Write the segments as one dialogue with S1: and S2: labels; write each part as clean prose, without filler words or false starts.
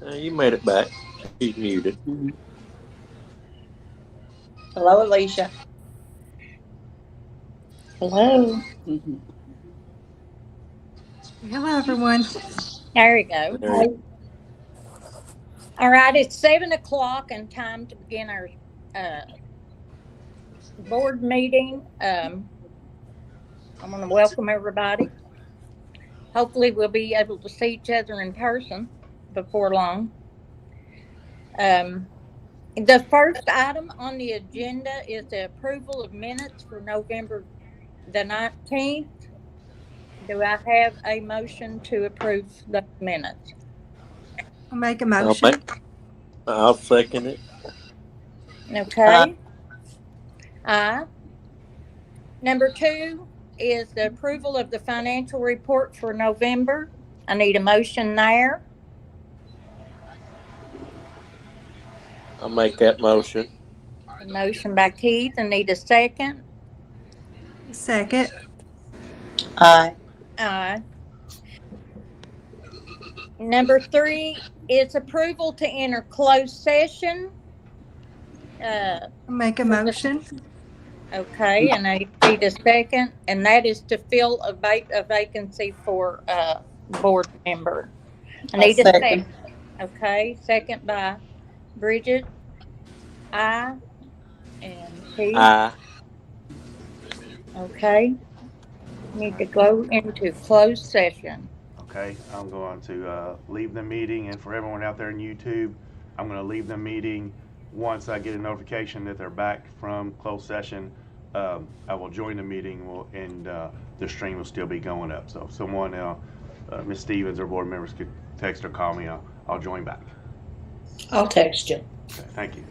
S1: You made it back. She's muted.
S2: Hello, Alicia.
S3: Hello.
S4: Hello, everyone.
S3: There we go.
S1: There you
S3: All right, it's 7 o'clock and time to begin our uh, board meeting. I'm going to welcome everybody. Hopefully, we'll be able to see each other in person before long. The first item on the agenda is the approval of minutes for November the 19th. Do I have a motion to approve the minutes?
S4: I'll make a
S1: I'll
S4: motion.
S1: make. I'll second it.
S3: Okay. Aye. Number two is the approval of the financial report for November. I need a motion there.
S1: I'll make that motion.
S3: A motion by Keith. I need a second.
S4: Second.
S2: Aye.
S3: Aye. Number three is approval to enter closed session.
S4: I'll make a
S3: For the,
S4: motion.
S3: okay, and I need a second, and that is to fill a vacancy for board member. I
S2: I
S3: need a second.
S2: second.
S3: Okay, second by Bridget. Aye. And Keith.
S1: Aye.
S3: Okay. Need to go into closed session.
S5: Okay, I'm going to leave the meeting, and for everyone out there in YouTube, I'm going to leave the meeting. Once I get a notification that they're back from closed session, I will join the meeting, and the stream will still be going up. So if someone, Ms. Stevens or board members could text or call me, I'll join back.
S2: I'll text you.
S5: Okay, thank you.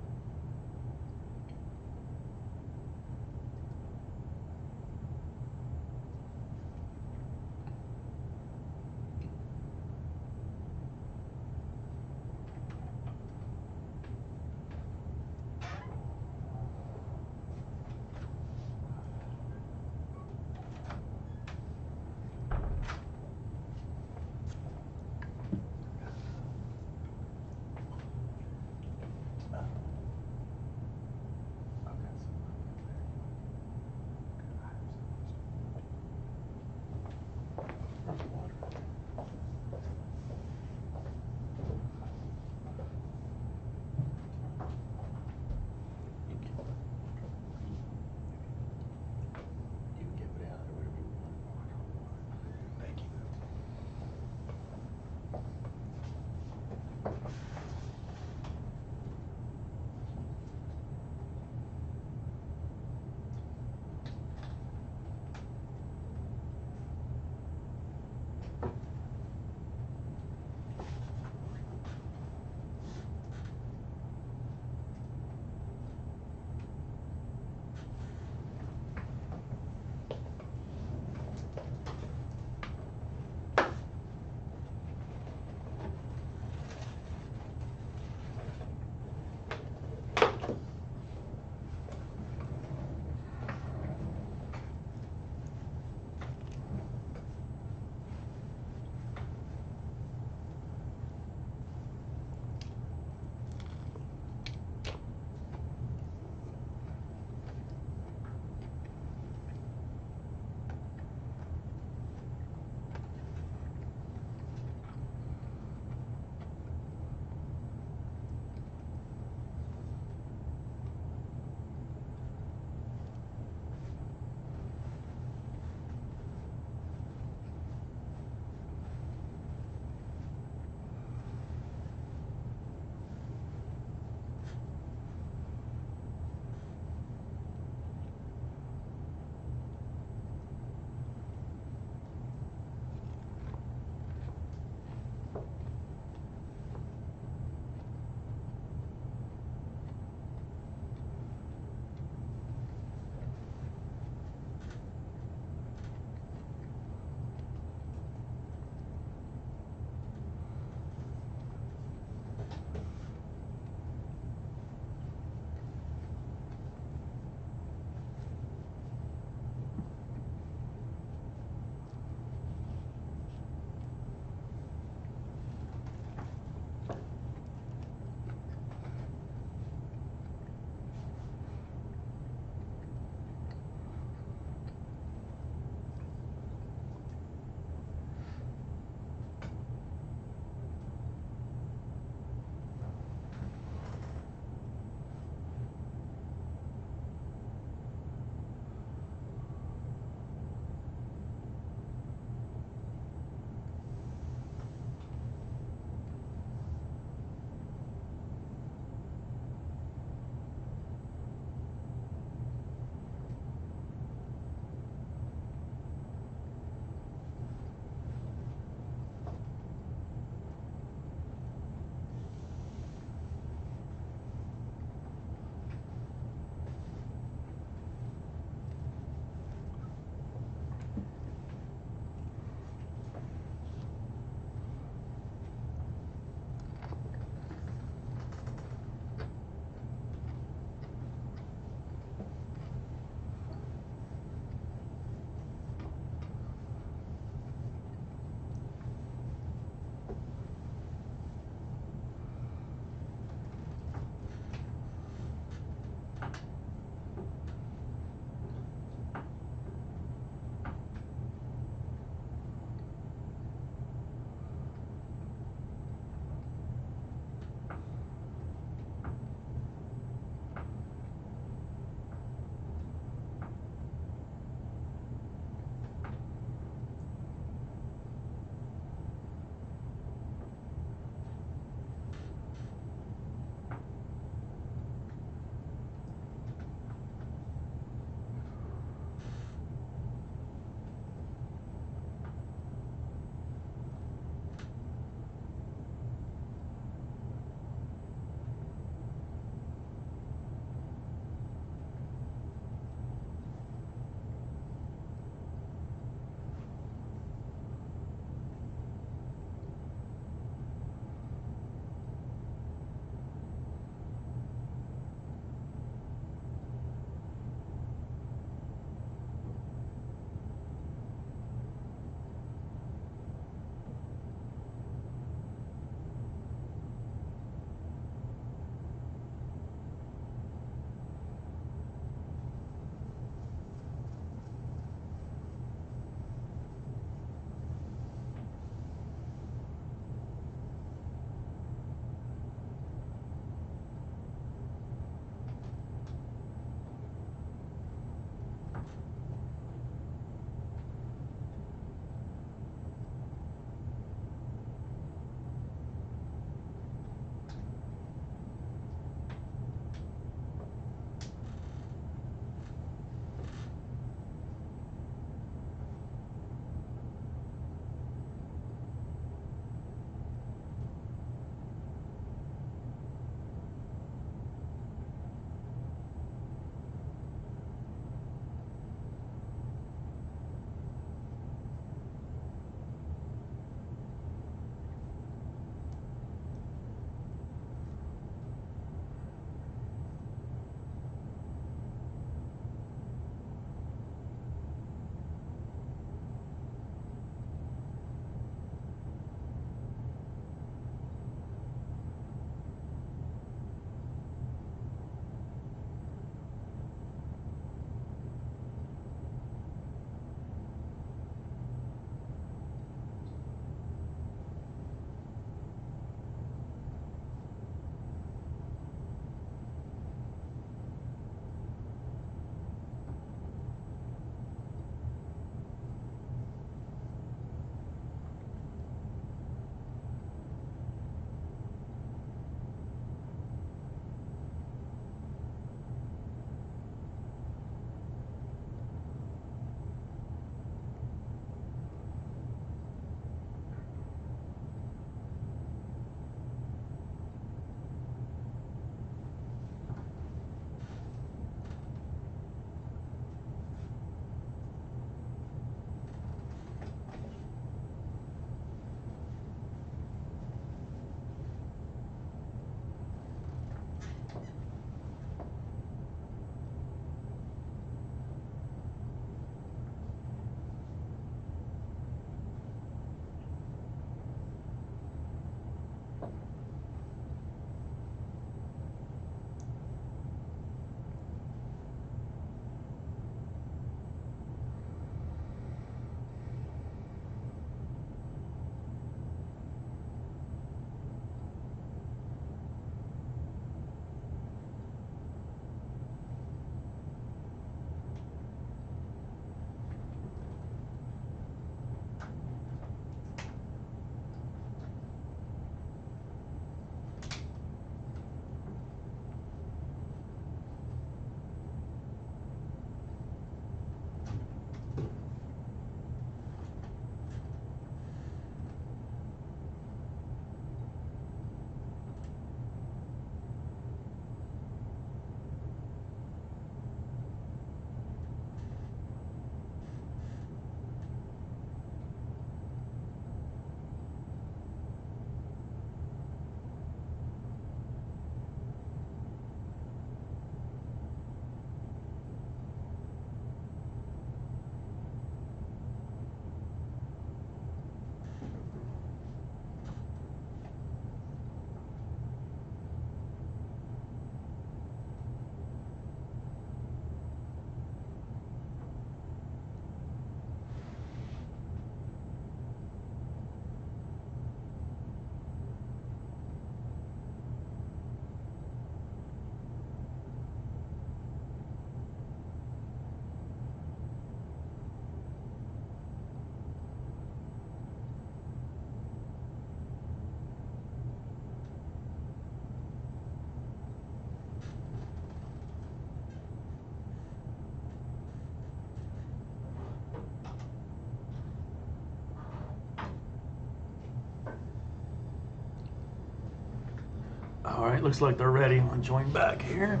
S5: All right, looks like they're ready. I'll join back here.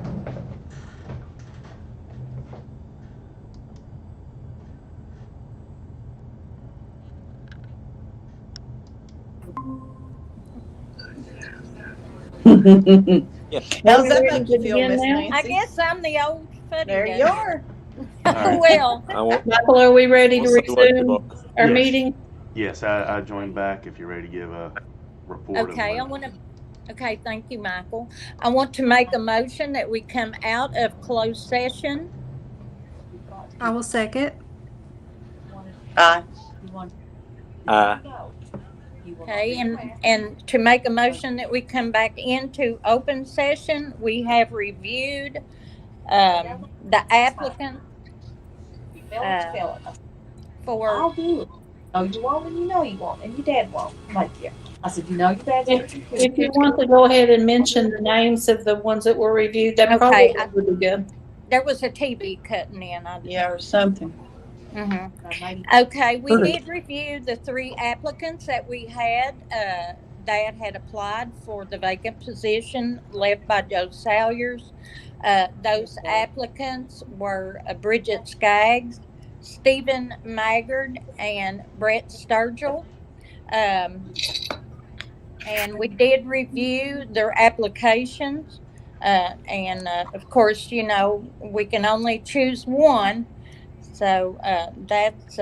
S1: Yeah.
S2: How's
S6: we
S2: that
S6: ready
S2: make you
S6: to
S2: feel,
S6: begin
S2: Miss
S6: now?
S3: I
S2: Nancy?
S3: guess I'm the old fuddy
S2: There
S3: duddy.
S2: you are.
S5: All right.
S3: Well,
S1: I want,
S6: Michael, are we ready to
S1: we'll see what you
S6: resume
S1: want.
S6: our
S5: Yes.
S6: meeting?
S5: Yes, I joined back if you're ready to give a report
S3: okay,
S5: of
S3: okay, thank you, Michael. I want to make a motion that we come out of closed session.
S4: I will second.
S2: Aye.
S3: Okay, and to make a motion that we come back into open session, we have reviewed the applicant for
S7: I'll do it. No, you won't, and you know you won't, and your dad won't. Like, yeah. I said, you know your dad's
S6: If you want to go ahead and mention the names of the ones that were reviewed, that probably
S3: Okay,
S6: would be good.
S3: there was a TV cutting in.
S2: Yeah, or something.
S3: Okay, we did review the 3 applicants that we had that had applied for the vacant position left by Joe Salyers. Those applicants were Bridget Skaggs, Stephen Maggard, and Brett Sturgill. And we did review their applications. And of course, you know, we can only choose one. So that's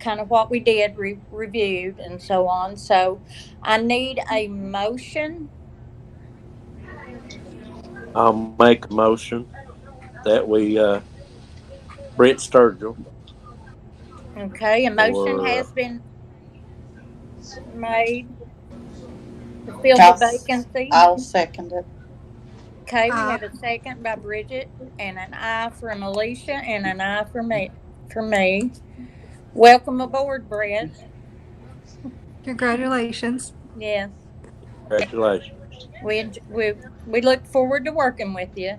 S3: kind of what we did, reviewed and so on. So I need a motion.
S1: I'll make a motion that we, Brett Sturgill.
S3: Okay, a motion
S1: Or,
S3: has been made to fill the vacancy.
S2: I'll second it.
S3: Okay, we have a second by Bridget and an aye from Alicia and an aye for me. Welcome aboard, Brett.
S4: Congratulations.
S3: Yes,
S1: Congratulations.
S3: we look forward to working with you.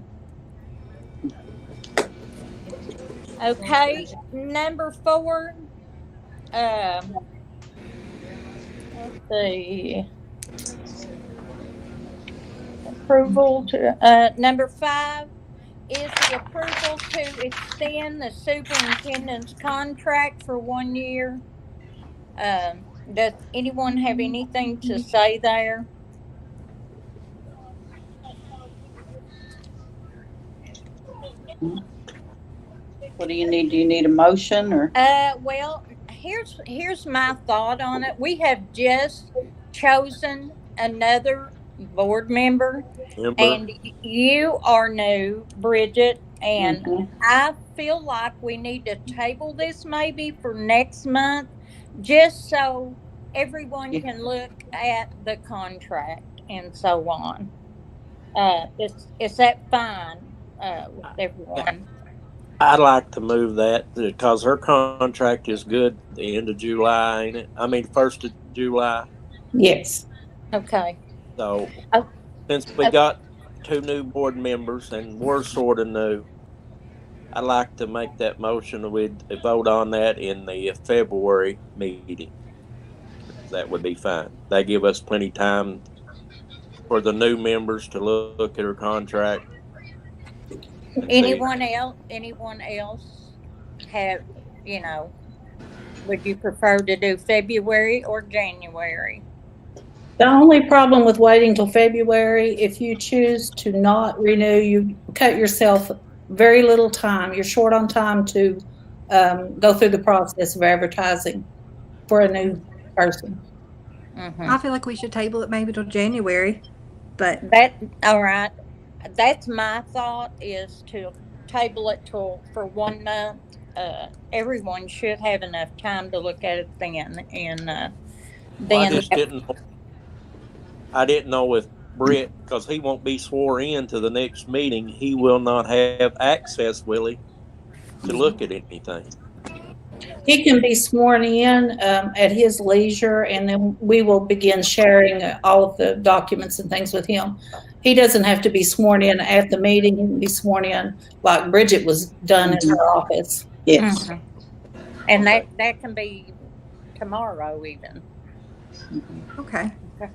S3: Okay, number 4. Let's see. Approval to number 5 is the approval to extend the superintendent's contract for 1 year. Does anyone have anything to say there?
S2: What do you need? Do you need a motion or?
S3: Well, here's my thought on it. We have just chosen another board member, and you are new, Bridget, and I feel like we need to table this maybe for next month, just so everyone can look at the contract and so on. Is that fine with everyone?
S1: I'd like to move that because her contract is good at the end of July, ain't it? I mean, 1st of July.
S6: Yes.
S3: Okay.
S1: So since we got 2 new board members and we're sort of new, I'd like to make that motion. We'd vote on that in the February meeting. That would be fine. That give us plenty of time for the new members to look at her contract.
S3: Anyone else have, would you prefer to do February or January?
S6: The only problem with waiting till February, if you choose to not renew, you cut yourself very little time. You're short on time to go through the process of advertising for a new person.
S4: I feel like we should table it maybe till January, but
S3: all right. That's my thought, is to table it for 1 month. Everyone should have enough time to look at it then, and then.
S1: I didn't know with Brett, because he won't be sworn in to the next meeting. He will not have access, will he, to look at anything?
S6: He can be sworn in at his leisure, and then we will begin sharing all of the documents and things with him. He doesn't have to be sworn in at the meeting. He can be sworn in like Bridget was done in her office.
S2: Yes.
S3: And that can be tomorrow even.
S4: okay.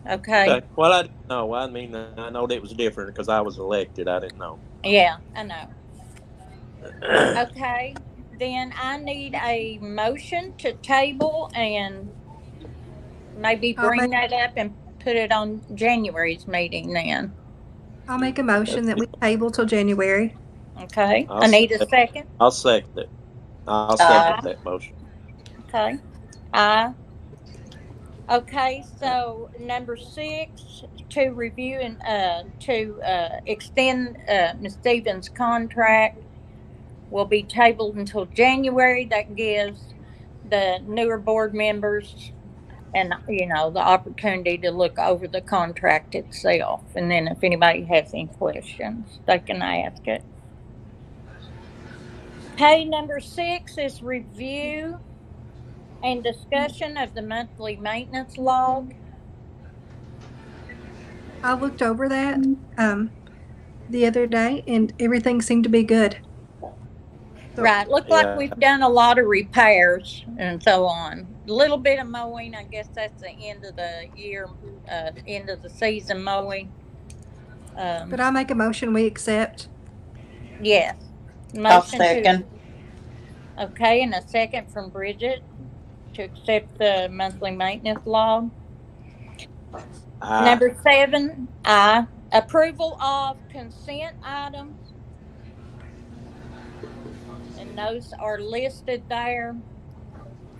S3: Okay.
S1: Well, I didn't know. I mean, I know that was different because I was elected. I didn't know.
S3: Yeah, I know. Okay. Then I need a motion to table and maybe
S4: I'll
S3: bring
S4: make
S3: that up and put it on January's meeting then.
S4: I'll make a motion that we table till January.
S3: Okay.
S1: I'll
S3: I need a
S1: second.
S3: second.
S1: I'll second it. I'll second that motion.
S3: Okay. Okay, so number 6, to review and to extend Ms. Stevens' contract will be tabled until January. That gives the newer board members and the opportunity to look over the contract itself. And then if anybody has any questions, they can ask it. Okay, number 6 is review and discussion of the monthly maintenance log.
S4: I looked over that the other day, and everything seemed to be good. So,
S3: Right. Look like we've done a lot of repairs and so on. A little bit of mowing. I guess that's the end of the year, end of the season mowing.
S4: But I make a motion we accept.
S3: Yes.
S2: I'll second.
S3: Okay, and a second from Bridget to accept the monthly maintenance log. Number 7, approval of consent items. And those are listed there.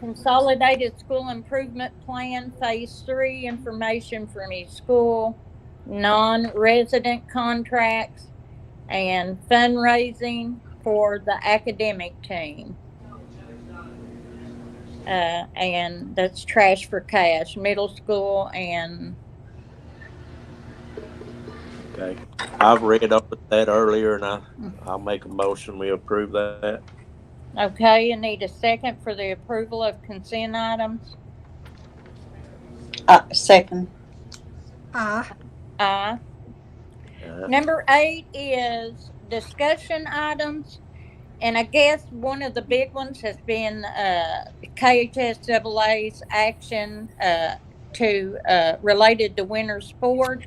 S3: Consolidated School Improvement Plan, Phase 3, information from each school, non-resident contracts, and fundraising for the academic team. And that's Trash for Cash, middle school and...
S1: Okay. I've read over that earlier, and I'll make a motion we approve that.
S3: Okay, you need a second for the approval of consent items.
S2: Second.
S3: Number 8 is discussion items. And I guess one of the big ones has been KHSAA's action related to winter sports.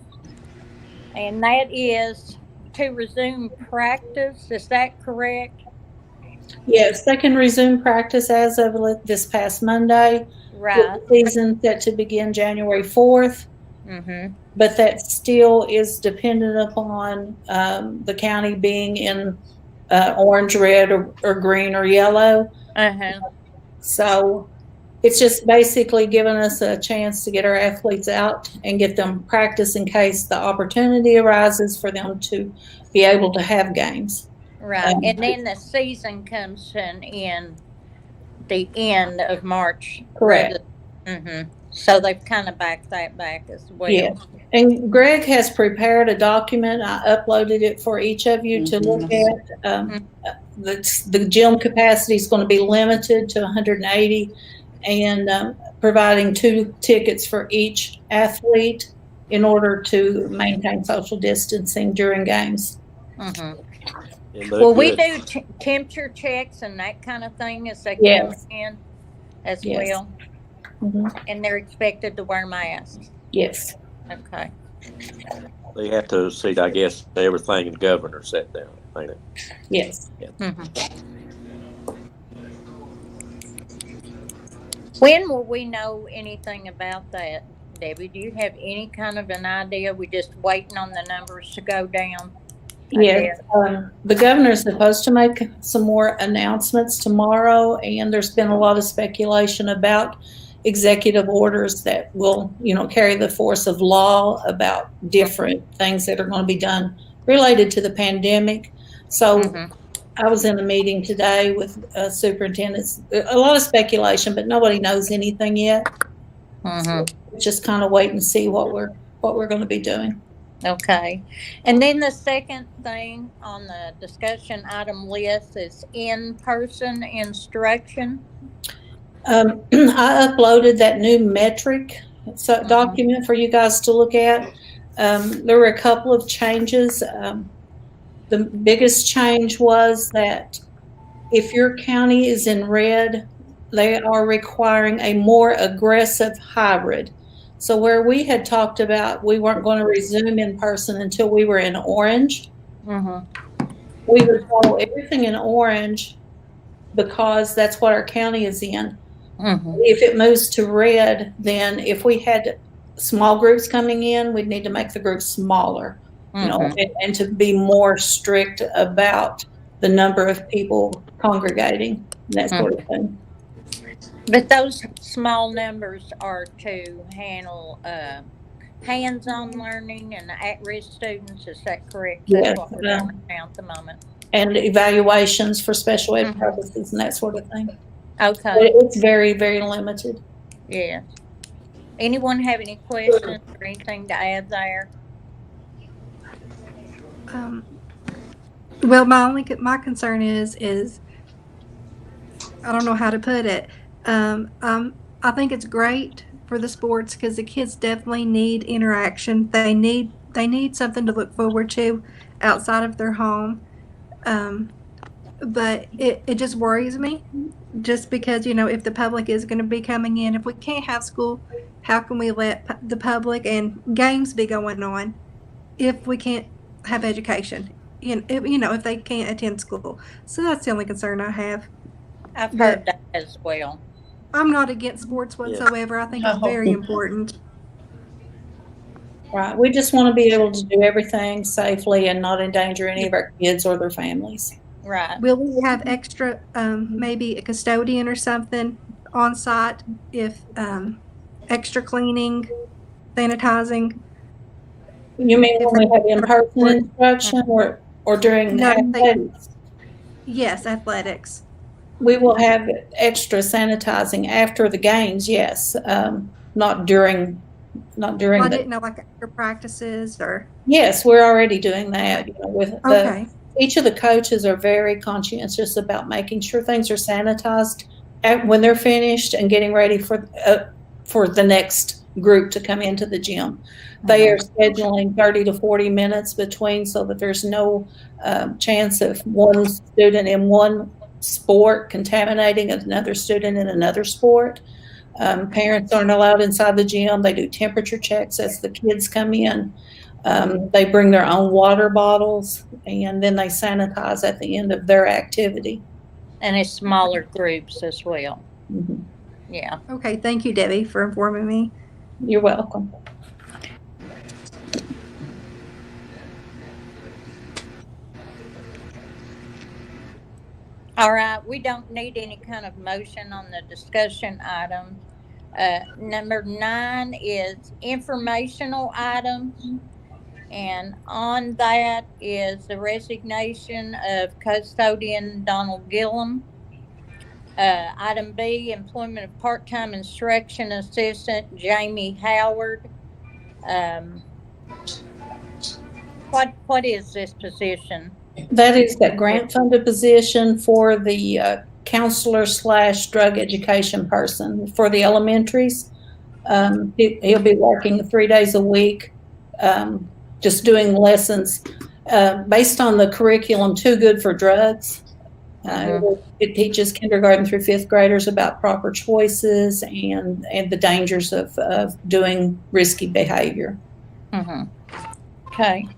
S3: And that is to resume practice. Is that correct?
S6: Yes, they can resume practice as of this past Monday.
S3: Right.
S6: The season set to begin January 4th.
S3: Mm-hmm.
S6: But that still is dependent upon the county being in orange, red, or green, or yellow.
S3: Uh-huh.
S6: So it's just basically giving us a chance to get our athletes out and get them practice in case the opportunity arises for them to be able to have games.
S3: Right. And then the season comes to an end the end of March.
S6: Correct.
S3: Mm-hmm. So they've kind of backed that back as well.
S6: Yeah. And Greg has prepared a document. I uploaded it for each of you to look at. The gym capacity is going to be limited to 180 and providing 2 tickets for each athlete in order to maintain social distancing during games.
S3: Mm-hmm. Well, we do temperature checks and that kind of thing as they come in as well. Mm-hmm. And they're expected to wear masks.
S6: Yes.
S3: Okay.
S1: They have to see, I guess, everything the governor set down, ain't it?
S6: Yes.
S1: Yeah.
S3: Mm-hmm. When will we know anything about that, Debbie? Do you have any kind of an idea? We're just waiting on the numbers to go down.
S6: Yes. The governor is supposed to make some more announcements tomorrow, and there's been a lot of speculation about executive orders that will, carry the force of law about different things that are going to be done related to the pandemic. So I was in a meeting today with superintendents. A lot of speculation, but nobody knows anything yet. So just kind of wait and see what we're going to be doing.
S3: Okay. And then the second thing on the discussion item list is in-person instruction.
S6: I uploaded that new metric document for you guys to look at. There were a couple of changes. The biggest change was that if your county is in red, they are requiring a more aggressive hybrid. So where we had talked about we weren't going to resume in person until we were in orange, we would follow everything in orange because that's what our county is in. If it moves to red, then if we had small groups coming in, we'd need to make the groups smaller, and to be more strict about the number of people congregating, that sort of thing.
S3: But those small numbers are to handle hands-on learning and at-risk students. Is that correct?
S6: Yes,
S3: That's what we're doing right now at the moment.
S6: And evaluations for special ed purposes and that sort of thing.
S3: Okay.
S6: But it's very, very limited.
S3: Yes. Anyone have any questions or anything to add there?
S4: Well, my concern is I don't know how to put it. I think it's great for the sports because the kids definitely need interaction. They need something to look forward to outside of their home. But it just worries me, just because if the public is going to be coming in, if we can't have school, how can we let the public and games be going on if we can't have education? If they can't attend school. So that's the only concern I have.
S3: I've heard that as well.
S4: I'm not against sports whatsoever. I think it's very important.
S6: Right. We just want to be able to do everything safely and not endanger any of our kids or their families.
S3: Right.
S4: Will we have extra, maybe a custodian or something on site if extra cleaning, sanitizing?
S6: You mean when we have in-person instruction or during athletics?
S4: Yes, athletics.
S6: We will have extra sanitizing after the games, yes. Not during
S4: I didn't know, like after practices or.
S6: Yes, we're already doing that. With each of the coaches are very conscientious about making sure things are sanitized when they're finished and getting ready for the next group to come into the gym. They are scheduling 30 to 40 minutes between so that there's no chance of one student in one sport contaminating another student in another sport. Parents aren't allowed inside the gym. They do temperature checks as the kids come in. They bring their own water bottles, and then they sanitize at the end of their activity.
S3: And it's smaller groups as well. Yeah.
S4: Okay, thank you, Debbie, for informing me.
S6: You're welcome.
S3: All right, we don't need any kind of motion on the discussion item. Number 9 is informational items. And on that is the resignation of custodian Donald Gillum. Item B, employment of part-time instruction assistant Jamie Howard. What is this position?
S6: That is that grant-funded position for the counselor/drug education person for the elementaries. He'll be working 3 days a week, just doing lessons based on the curriculum Too Good for Drugs. It teaches kindergarten through 5th graders about proper choices and the dangers of doing risky behavior.
S3: Okay.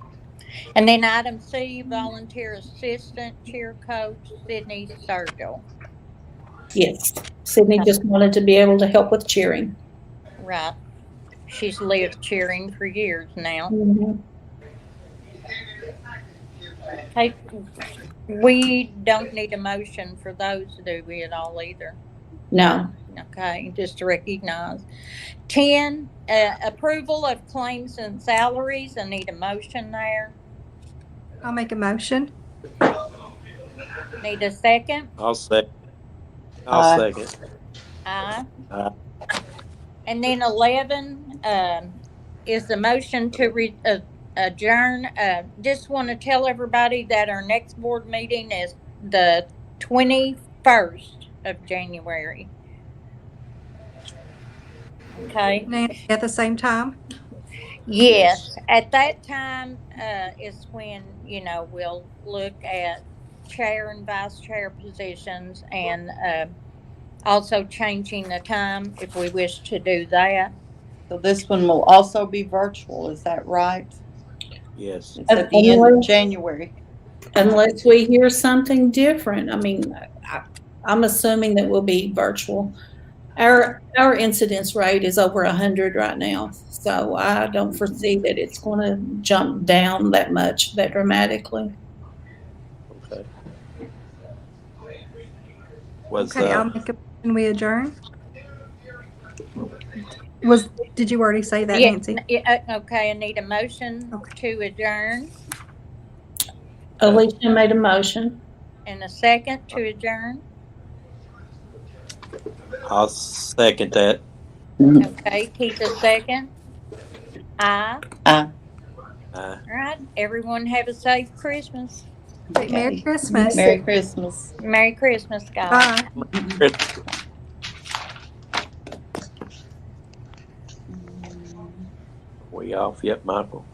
S3: And then item C, volunteer assistant cheer coach Sydney Sturgill.
S6: Yes, Sydney just wanted to be able to help with cheering.
S3: Right. She's lived cheering for years now. Hey, we don't need a motion for those, do we, at all either?
S6: No.
S3: Okay, just to recognize. 10, approval of claims and salaries. I need a motion there.
S4: I'll make a motion.
S3: Need a second?
S1: I'll second.
S3: Aye. And then 11 is the motion to adjourn. Just want to tell everybody that our next board meeting is the 21st of January. Okay.
S4: Nancy, at the same time?
S3: Yes. At that time is when, we'll look at chair and vice chair positions and also changing the time if we wish to do that.
S2: So this one will also be virtual, is that right?
S1: Yes.
S2: It's at the end of January.
S6: Unless we hear something different. I mean, I'm assuming that we'll be virtual. Our incidence rate is over 100 right now, so I don't foresee that it's going to jump down that much, that dramatically.
S1: Okay. Was
S4: Okay, I'll make a motion we adjourn. Did you already say that, Nancy?
S3: Okay, I need a motion to adjourn
S6: Alicia made a motion.
S3: and a second to adjourn.
S1: I'll second that.
S3: Okay, Keith a second. Aye.
S2: Aye.
S3: All right, everyone have a safe Christmas.
S4: Okay, Merry Christmas.
S2: Merry Christmas.
S3: Merry Christmas, guys.
S4: Bye.
S1: We off yet, Michael?